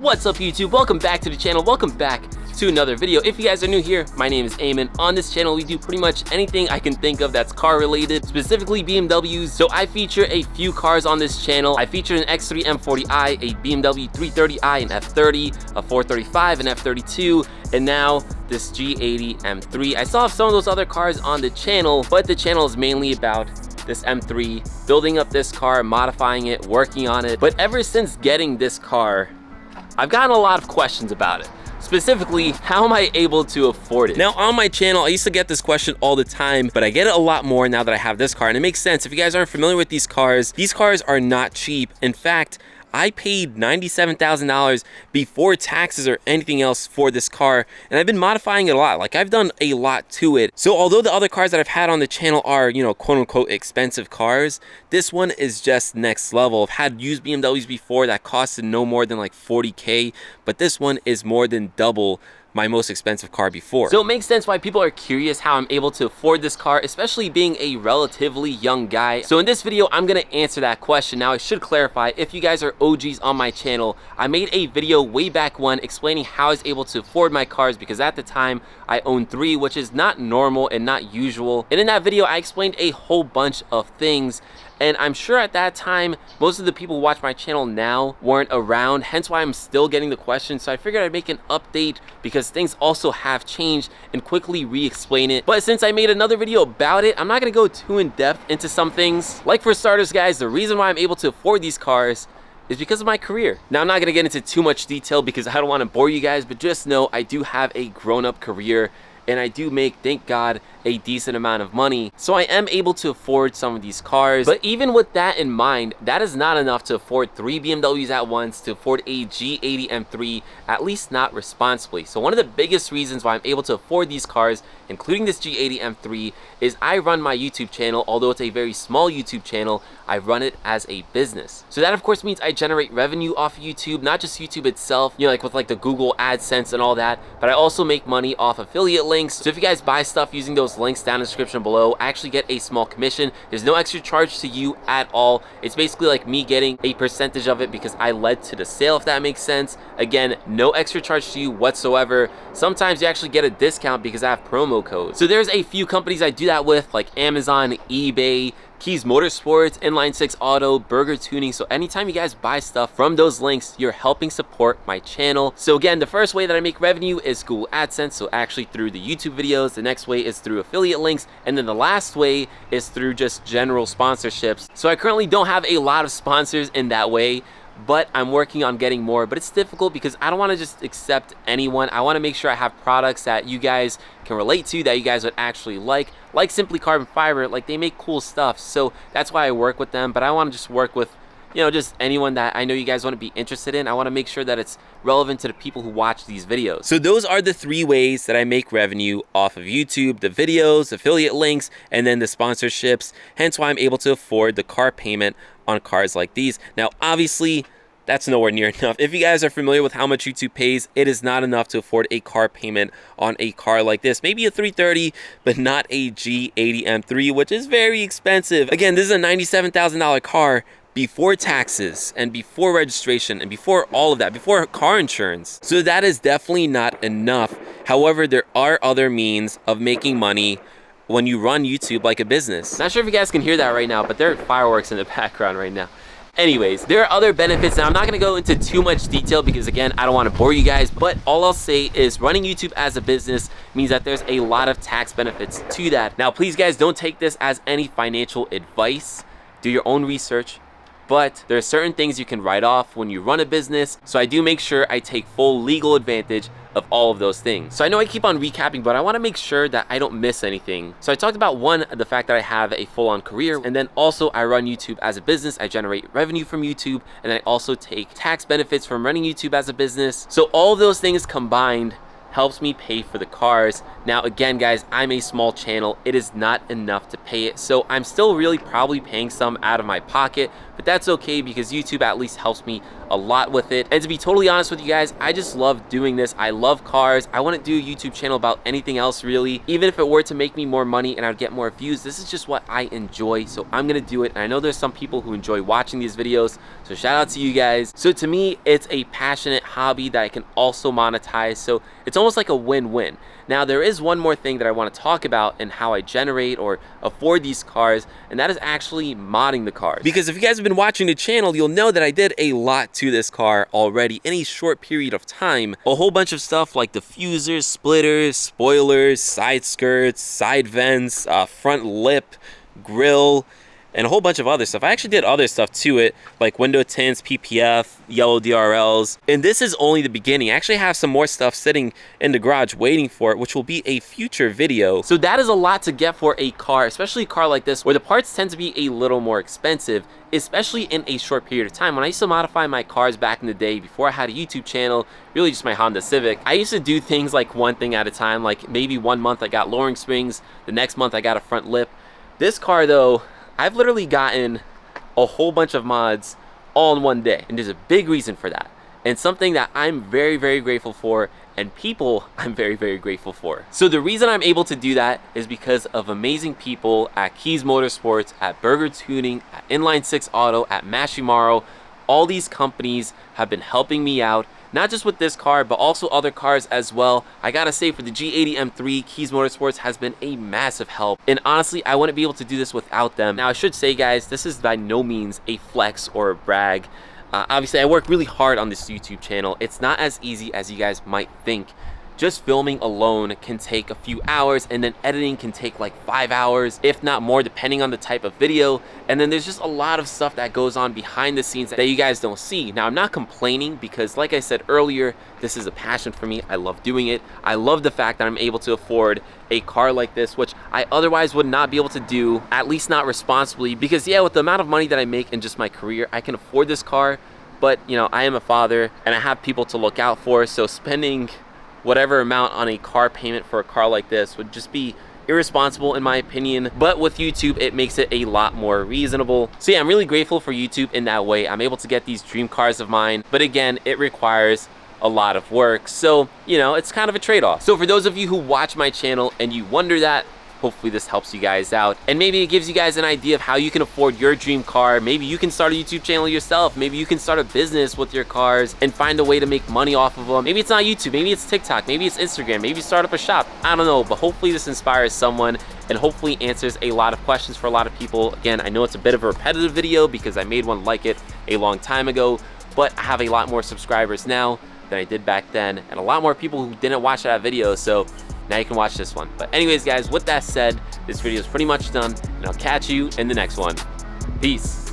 What's up YouTube? Welcome back to the channel. Welcome back to another video. If you guys are new here, my name is Eamon. On this channel we do pretty much anything I can think of that's car related, specifically BMWs. So I feature a few cars on this channel. I feature an X3 M40i, a BMW 330i, an F30, a 435, an F32, and now this G80 M3. I still have some of those other cars on the channel, but the channel is mainly about this M3, building up this car, modifying it, working on it. But ever since getting this car, I've gotten a lot of questions about it. Specifically, how am I able to afford it? Now on my channel, I used to get this question all the time, but I get it a lot more now that I have this car. And it makes sense. If you guys aren't familiar with these cars are not cheap. In fact, I paid $97,000 before taxes or anything else for this car, and I've been modifying it a lot. Like, I've done a lot to it. So although the other cars that I've had on the channel are, you know, quote unquote expensive cars, this one is just next level. I've had used BMWs before that costed no more than like 40K, but this one is more than double my most expensive car before. So it makes sense why people are curious how I'm able to afford this car, especially being a relatively young guy. So in this video, I'm gonna answer that question. Now I should clarify, if you guys are OGs on my channel, I made a video way back when explaining how I was able to afford my cars, because at the time I owned 3, which is not normal and not usual. And in that video, I explained a whole bunch of things. And I'm sure at that time, most of the people who watch my channel now weren't around, hence why I'm still getting the question. So I figured I'd make an update because things also have changed and quickly re-explain it. But since I made another video about it, I'm not gonna go too in depth into some things. Like for starters, guys, the reason why I'm able to afford these cars is because of my career. Now, I'm not gonna get into too much detail because I don't wanna bore you guys, but just know I do have a grown-up career and I do make, thank God, a decent amount of money. So I am able to afford some of these cars. But even with that in mind, that is not enough to afford 3 BMWs at once, to afford a G80 M3, at least not responsibly. So one of the biggest reasons why I'm able to afford these cars, including this G80 M3, is I run my YouTube channel. Although it's a very small YouTube channel, I run it as a business. So that of course means I generate revenue off of YouTube, not just YouTube itself, you know, like with like the Google AdSense and all that, but I also make money off affiliate links. So if you guys buy stuff using those links down in the description below, I actually get a small commission. There's no extra charge to you at all. It's basically like me getting a percentage of it because I led to the sale, if that makes sense. Again, no extra charge to you whatsoever. Sometimes you actually get a discount because I have promo codes. So there's a few companies I do that with, like Amazon, eBay, Keys Motorsports, Inline 6 Auto, Burger Tuning. So anytime you guys buy stuff from those links, you're helping support my channel. So again, the first way that I make revenue is Google AdSense, so actually through the YouTube videos. The next way is through affiliate links, and then the last way is through just general sponsorships. So I currently don't have a lot of sponsors in that way, but I'm working on getting more. But it's difficult because I don't want to just accept anyone. I want to make sure I have products that you guys can relate to, that you guys would actually like Simply Carbon Fiber. Like, they make cool stuff, so that's why I work with them. But I want to just work with, you know, just anyone that I know you guys want to be interested in. I want to make sure that it's relevant to the people who watch these videos. So those are the 3 ways that I make revenue off of YouTube: the videos, affiliate links, and then the sponsorships. Hence why I'm able to afford the car payment on cars like these. Now, obviously, that's nowhere near enough. If you guys are familiar with how much YouTube pays, it is not enough to afford a car payment on a car like this. Maybe a 330, but not a G80 M3, which is very expensive. Again, this is a $97,000 car before taxes and before registration and before all of that, before car insurance. So that is definitely not enough. However, there are other means of making money when you run YouTube like a business. Not sure if you guys can hear that right now, but there are fireworks in the background right now. Anyways, there are other benefits. Now, I'm not gonna go into too much detail because, again, I don't wanna bore you guys, but all I'll say is running YouTube as a business means that there's a lot of tax benefits to that. Now, please guys, don't take this as any financial advice. Do your own research. But there are certain things you can write off when you run a business. So I do make sure I take full legal advantage of all of those things. So I know I keep on recapping, but I want to make sure that I don't miss anything. So I talked about, one, the fact that I have a full-on career, and then also I run YouTube as a business. I generate revenue from YouTube, and I also take tax benefits from running YouTube as a business. So all of those things combined helps me pay for the cars. Now again, guys, I'm a small channel. It is not enough to pay it, so I'm still really probably paying some out of my pocket, but that's okay because YouTube at least helps me a lot with it. And to be totally honest with you guys, I just love doing this. I love cars. I wouldn't do a YouTube channel about anything else really. Even if it were to make me more money and I'd get more views, this is just what I enjoy, so I'm gonna do it. And I know there's some people who enjoy watching these videos, so shout out to you guys. So to me, it's a passionate hobby that I can also monetize, so it's almost like a win-win. Now, there is one more thing that I want to talk about in how I generate or afford these cars, and that is actually modding the cars. Because if you guys have been watching the channel, you'll know that I did a lot to this car already in a short period of time. A whole bunch of stuff like diffusers, splitters, spoilers, side skirts, side vents, front lip, grille, and a whole bunch of other stuff. I actually did other stuff to it, like window tints, PPF, yellow DRLs. And this is only the beginning. I actually have some more stuff sitting in the garage waiting for it, which will be a future video. So that is a lot to get for a car, especially a car like this, where the parts tend to be a little more expensive, especially in a short period of time. When I used to modify my cars back in the day, before I had a YouTube channel, really just my Honda Civic, I used to do things like one thing at a time. Like maybe one month I got lowering springs, the next month I got a front lip. This car though, I've literally gotten a whole bunch of mods all in one day, and there's a big reason for that, and something that I'm very, very grateful for, and people I'm very, very grateful for. So the reason I'm able to do that is because of amazing people at Keys Motorsports, at Burger Tuning, at Inline 6 Auto, at Mashimaro. All these companies have been helping me out, not just with this car, but also other cars as well. I gotta say, for the G80 M3, Keys Motorsports has been a massive help. And honestly, I wouldn't be able to do this without them. Now, I should say, guys, this is by no means a flex or a brag. Obviously, I work really hard on this YouTube channel. It's not as easy as you guys might think. Just filming alone can take a few hours, and then editing can take like 5 hours, if not more, depending on the type of video. And then there's just a lot of stuff that goes on behind the scenes that you guys don't see. Now, I'm not complaining because, like I said earlier, this is a passion for me. I love doing it. I love the fact that I'm able to afford a car like this, which I otherwise would not be able to do, at least not responsibly, because yeah, with the amount of money that I make in just my career, I can afford this car. But you know, I am a father and I have people to look out for, so spending whatever amount on a car payment for a car like this would just be irresponsible in my opinion. But with YouTube, it makes it a lot more reasonable. So yeah, I'm really grateful for YouTube in that way. I'm able to get these dream cars of mine, but again, it requires a lot of work. So, you know, it's kind of a trade-off. So for those of you who watch my channel and you wonder that, hopefully this helps you guys out, and maybe it gives you guys an idea of how you can afford your dream car. Maybe you can start a YouTube channel yourself. Maybe you can start a business with your cars and find a way to make money off of them. Maybe it's not YouTube, maybe it's TikTok, maybe it's Instagram, maybe start up a shop. I don't know, but hopefully this inspires someone and hopefully answers a lot of questions for a lot of people. Again, I know it's a bit of a repetitive video because I made one like it a long time ago, but I have a lot more subscribers now than I did back then, and a lot more people who didn't watch that video, so now you can watch this one. But anyways, guys, with that said, this video is pretty much done, and I'll catch you in the next one. Peace.